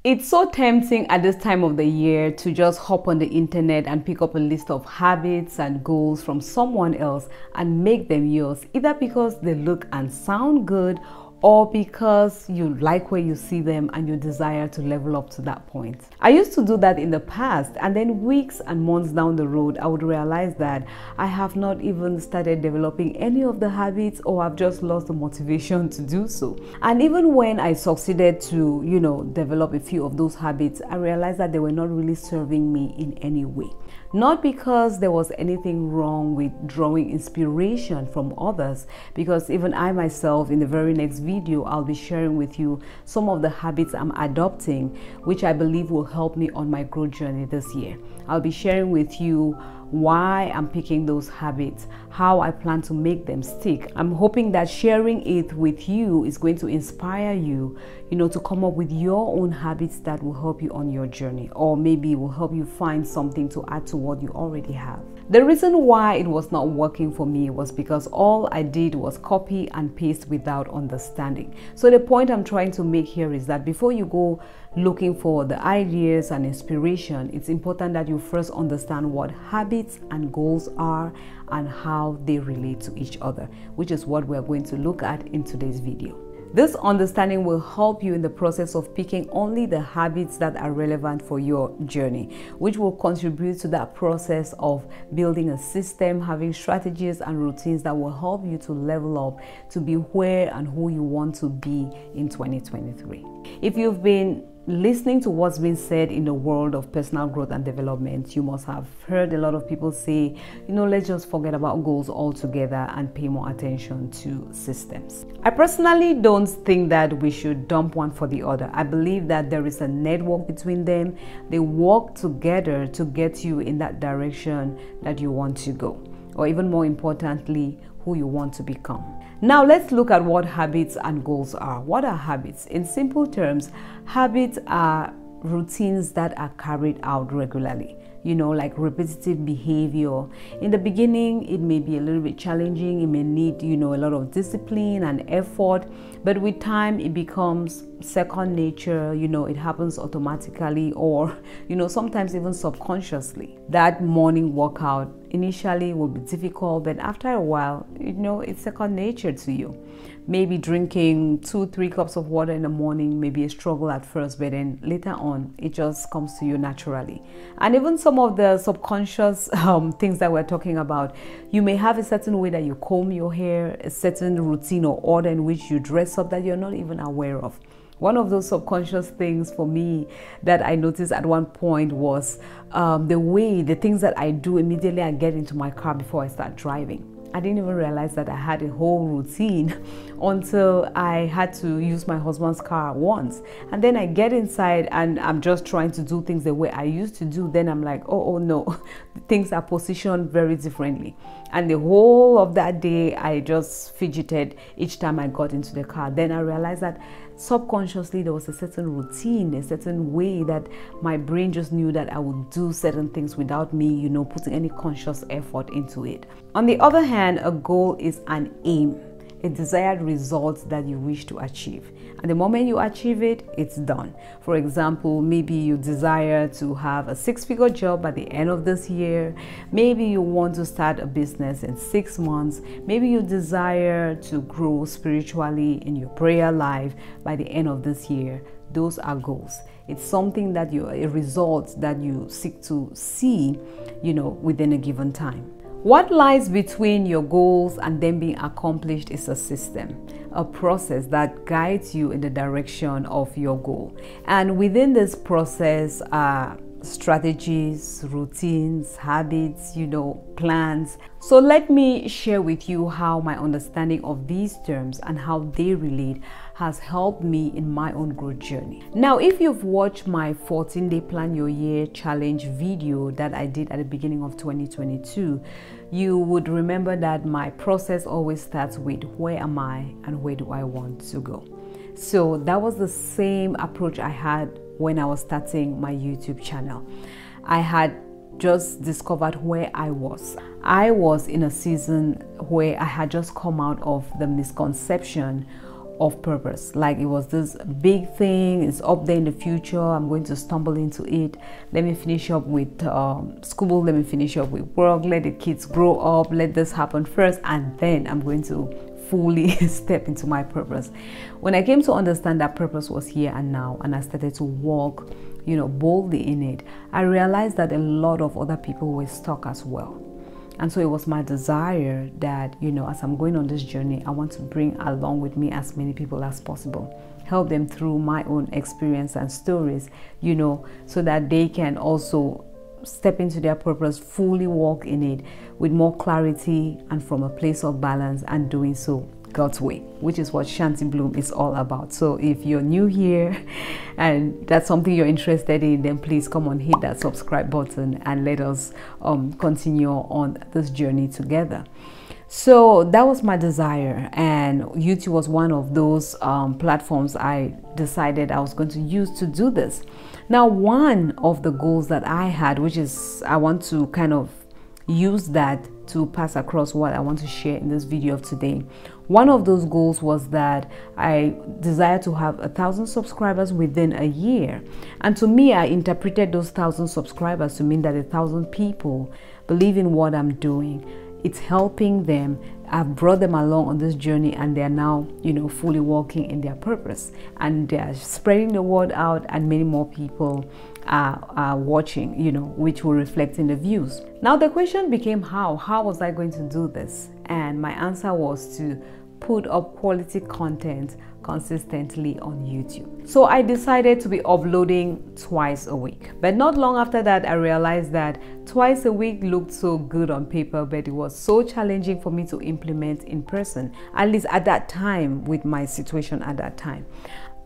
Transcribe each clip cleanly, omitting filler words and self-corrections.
It's so tempting at this time of the year to just hop on the internet and pick up a list of habits and goals from someone else and make them yours, either because they look and sound good or because you like where you see them and you desire to level up to that point. I used to do that in the past, and then weeks and months down the road, I would realize that I have not even started developing any of the habits, or I've just lost the motivation to do so. And even when I succeeded to, develop a few of those habits, I realized that they were not really serving me in any way. Not because there was anything wrong with drawing inspiration from others, because even I myself, in the very next video, I'll be sharing with you some of the habits I'm adopting, which I believe will help me on my growth journey this year. I'll be sharing with you why I'm picking those habits, how I plan to make them stick. I'm hoping that sharing it with you is going to inspire you, to come up with your own habits that will help you on your journey, or maybe it will help you find something to add to what you already have. The reason why it was not working for me was because all I did was copy and paste without understanding. So the point I'm trying to make here is that before you go looking for the ideas and inspiration, it's important that you first understand what habits and goals are and how they relate to each other, which is what we're going to look at in today's video. This understanding will help you in the process of picking only the habits that are relevant for your journey, which will contribute to that process of building a system, having strategies and routines that will help you to level up to be where and who you want to be in 2023. If you've been listening to what's been said in the world of personal growth and development, you must have heard a lot of people say, let's just forget about goals altogether and pay more attention to systems. I personally don't think that we should dump one for the other. I believe that there is a network between them. They work together to get you in that direction that you want to go, or even more importantly, who you want to become. Now let's look at what habits and goals are. What are habits? In simple terms, habits are routines that are carried out regularly, like repetitive behavior. In the beginning, it may be a little bit challenging. It may need, a lot of discipline and effort, but with time, it becomes second nature. It happens automatically, or, sometimes even subconsciously. That morning workout initially will be difficult, but after a while, it's second nature to you. Maybe drinking 2-3 cups of water in the morning may be a struggle at first, but then later on, it just comes to you naturally. And even some of the subconscious things that we're talking about, you may have a certain way that you comb your hair, a certain routine or order in which you dress up that you're not even aware of. One of those subconscious things for me that I noticed at one point was the things that I do immediately I get into my car before I start driving. I didn't even realize that I had a whole routine until I had to use my husband's car once. And then I get inside and I'm just trying to do things the way I used to do. Then I'm like, oh no, things are positioned very differently. And the whole of that day, I just fidgeted each time I got into the car. Then I realized that subconsciously there was a certain routine, a certain way that my brain just knew that I would do certain things without me, putting any conscious effort into it. On the other hand, a goal is an aim, a desired result that you wish to achieve. And the moment you achieve it, it's done. For example, maybe you desire to have a 6-figure job by the end of this year. Maybe you want to start a business in 6 months. Maybe you desire to grow spiritually in your prayer life by the end of this year. Those are goals. It's something that a result that you seek to see, within a given time. What lies between your goals and them being accomplished is a system, a process that guides you in the direction of your goal. And within this process are strategies, routines, habits, plans. So let me share with you how my understanding of these terms and how they relate has helped me in my own growth journey. Now, if you've watched my 14-day plan your year challenge video that I did at the beginning of 2022, you would remember that my process always starts with where am I and where do I want to go. So that was the same approach I had when I was starting my YouTube channel. I had just discovered where I was. I was in a season where I had just come out of the misconception of purpose. Like it was this big thing, it's up there in the future, I'm going to stumble into it. Let me finish up with school, let me finish up with work, let the kids grow up, let this happen first, and then I'm going to fully step into my purpose. When I came to understand that purpose was here and now, and I started to walk, you know, boldly in it, I realized that a lot of other people were stuck as well. And so it was my desire that, you know, as I'm going on this journey, I want to bring along with me as many people as possible, help them through my own experience and stories, you know, so that they can also step into their purpose, fully walk in it with more clarity and from a place of balance, and doing so God's way, which is what Shanti Bloom is all about. So if you're new here and that's something you're interested in, then please come on, hit that subscribe button and let us continue on this journey together. So that was my desire, and YouTube was one of those platforms I decided I was going to use to do this. Now, one of the goals that I had, which is I want to kind of use that to pass across what I want to share in this video of today. One of those goals was that I desire to have 1,000 subscribers within a year. And to me, I interpreted those 1,000 subscribers to mean that 1,000 people believe in what I'm doing. It's helping them. I've brought them along on this journey, and they're now, you know, fully walking in their purpose, and they're spreading the word out, and many more people are watching, you know, which will reflect in the views. Now the question became how was I going to do this? And my answer was to put up quality content consistently on YouTube. So I decided to be uploading twice a week. But not long after that, I realized that twice a week looked so good on paper, but it was so challenging for me to implement in person, at least at that time, with my situation at that time.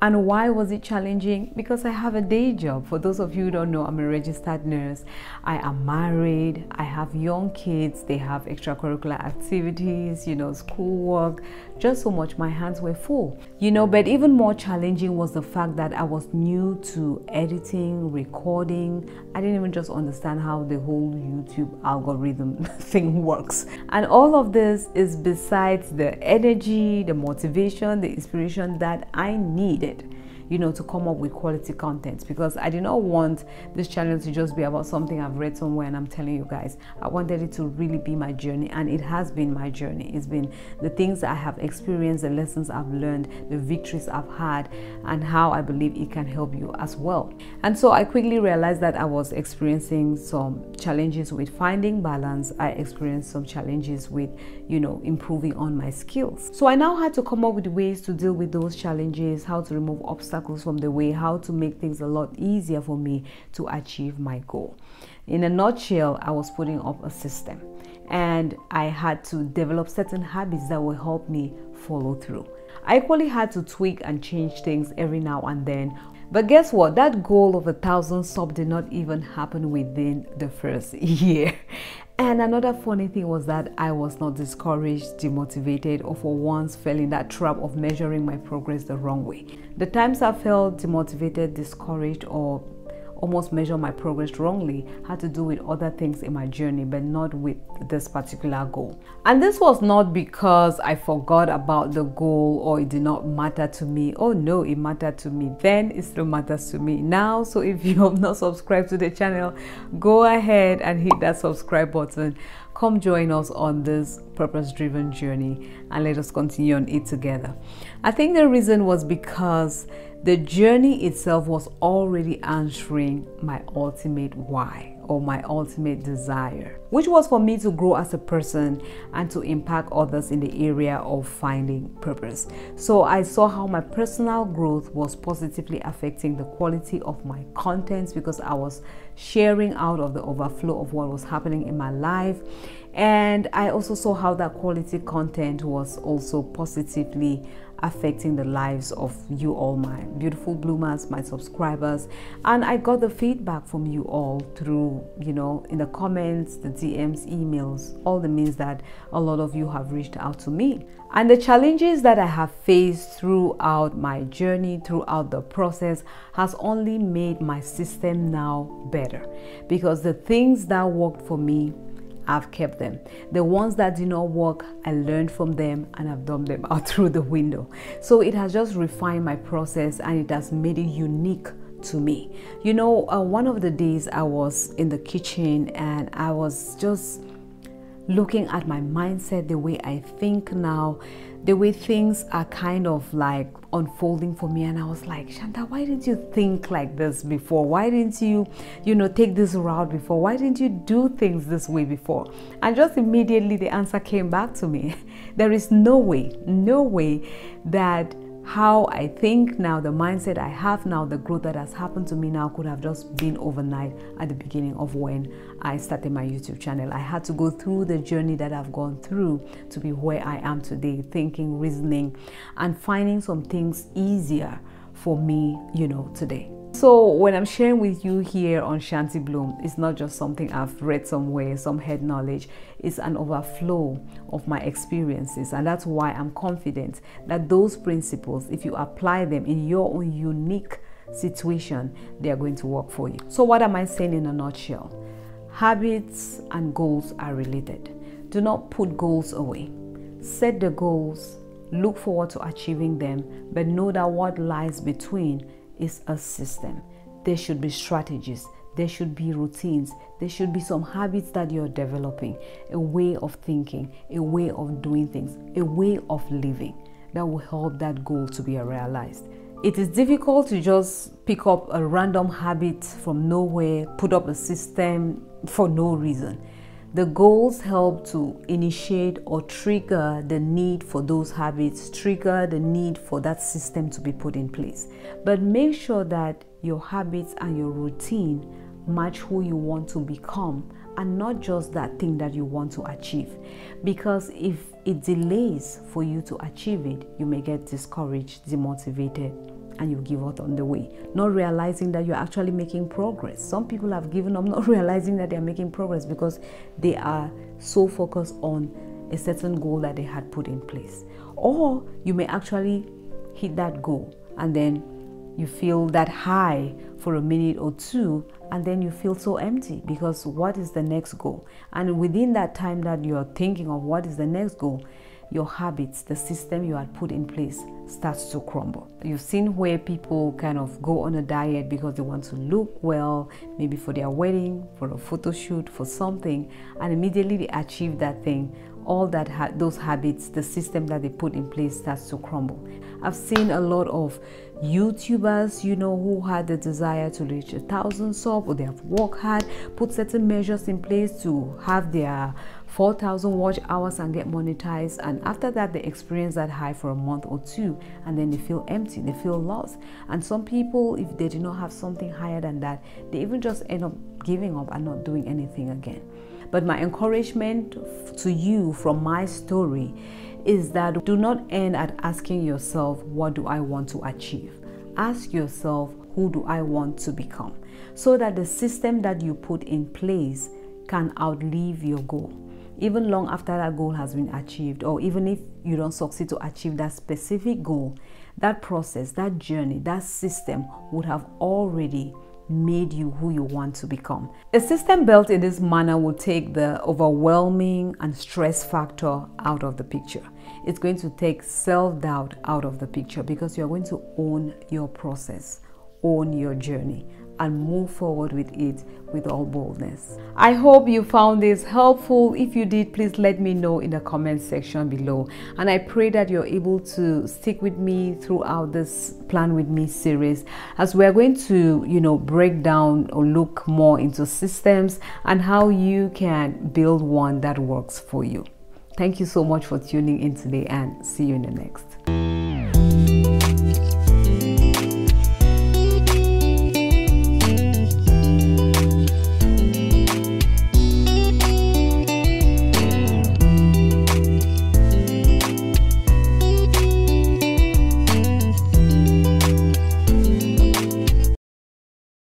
And why was it challenging? Because I have a day job. For those of you who don't know, I'm a registered nurse. I am married. I have young kids. They have extracurricular activities, you know, schoolwork, just so much. My hands were full, you know. But even more challenging was the fact that I was new to editing, recording. I didn't even just understand how the whole YouTube algorithm thing works. And all of this is besides the energy, the motivation, the inspiration that I needed, you know, to come up with quality content, because I did not want this channel to just be about something I've read somewhere and I'm telling you guys. I wanted it to really be my journey, and it has been my journey. It's been the things I have experienced, the lessons I've learned, the victories I've had, and how I believe it can help you as well. And so I quickly realized that I was experiencing some challenges with finding balance. I experienced some challenges with, you know, improving on my skills. So I now had to come up with ways to deal with those challenges, how to remove obstacles from the way, how to make things a lot easier for me to achieve my goal. In a nutshell, I was putting up a system, and I had to develop certain habits that will help me follow through. I equally had to tweak and change things every now and then. But guess what? That goal of 1,000 subs did not even happen within the first year. And another funny thing was that I was not discouraged, demotivated, or for once fell in that trap of measuring my progress the wrong way. The times I felt demotivated, discouraged, or almost measure my progress wrongly had to do with other things in my journey, but not with this particular goal. And this was not because I forgot about the goal or it did not matter to me. Oh no, it mattered to me then, it still matters to me now. So if you have not subscribed to the channel, go ahead and hit that subscribe button. Come join us on this purpose-driven journey and let us continue on it together. I think the reason was because the journey itself was already answering my ultimate why, or my ultimate desire, which was for me to grow as a person and to impact others in the area of finding purpose. So I saw how my personal growth was positively affecting the quality of my contents, because I was sharing out of the overflow of what was happening in my life. And I also saw how that quality content was also positively affecting the lives of you all, my beautiful bloomers, my subscribers. And I got the feedback from you all through, you know, in the comments, the DMs, emails, all the means that a lot of you have reached out to me. And the challenges that I have faced throughout my journey, throughout the process, has only made my system now better, because the things that worked for me, I've kept them. The ones that did not work, I learned from them and I've dumped them out through the window. So it has just refined my process and it has made it unique to me. You know, one of the days I was in the kitchen and I was just looking at my mindset, the way I think now, the way things are kind of like unfolding for me, and I was like, Shanta, why didn't you think like this before? Why didn't you take this route before? Why didn't you do things this way before? And just immediately the answer came back to me. There is no way that how I think now, the mindset I have now, the growth that has happened to me now could have just been overnight at the beginning of when I started my YouTube channel. I had to go through the journey that I've gone through to be where I am today, thinking, reasoning, and finding some things easier for me, today. So when I'm sharing with you here on Shanti Bloom, it's not just something I've read somewhere, some head knowledge. It's an overflow of my experiences, and that's why I'm confident that those principles, if you apply them in your own unique situation, they are going to work for you. So what am I saying in a nutshell? Habits and goals are related. Do not put goals away. Set the goals, look forward to achieving them, but know that what lies between is a system. There should be strategies, there should be routines, there should be some habits that you're developing, a way of thinking, a way of doing things, a way of living that will help that goal to be realized. It is difficult to just pick up a random habit from nowhere, put up a system for no reason. The goals help to initiate or trigger the need for those habits, trigger the need for that system to be put in place. But make sure that your habits and your routine match who you want to become and not just that thing that you want to achieve. Because if it delays for you to achieve it, you may get discouraged, demotivated, and you give up on the way, not realizing that you're actually making progress. Some people have given up not realizing that they're making progress because they are so focused on a certain goal that they had put in place. Or you may actually hit that goal and then you feel that high for a minute or two, and then you feel so empty because what is the next goal? And within that time that you're thinking of what is the next goal, your habits, the system you had put in place starts to crumble. You've seen where people kind of go on a diet because they want to look well, maybe for their wedding, for a photo shoot, for something, and immediately they achieve that thing. All that those habits, the system that they put in place starts to crumble. I've seen a lot of YouTubers, who had the desire to reach 1,000 subs, or they have worked hard, put certain measures in place to have their 4,000 watch hours and get monetized, and after that they experience that high for a month or two, and then they feel empty, they feel lost. And some people, if they do not have something higher than that, they even just end up giving up and not doing anything again. But my encouragement to you from my story is that do not end at asking yourself, what do I want to achieve? Ask yourself, who do I want to become? So that the system that you put in place can outlive your goal. Even long after that goal has been achieved, or even if you don't succeed to achieve that specific goal, that process, that journey, that system would have already made you who you want to become. A system built in this manner will take the overwhelming and stress factor out of the picture. It's going to take self-doubt out of the picture because you're going to own your process, own your journey, and move forward with it with all boldness. I hope you found this helpful. If you did, please let me know in the comment section below. And I pray that you're able to stick with me throughout this Plan With Me series, as we're going to, break down or look more into systems and how you can build one that works for you. Thank you so much for tuning in today, and see you in the next.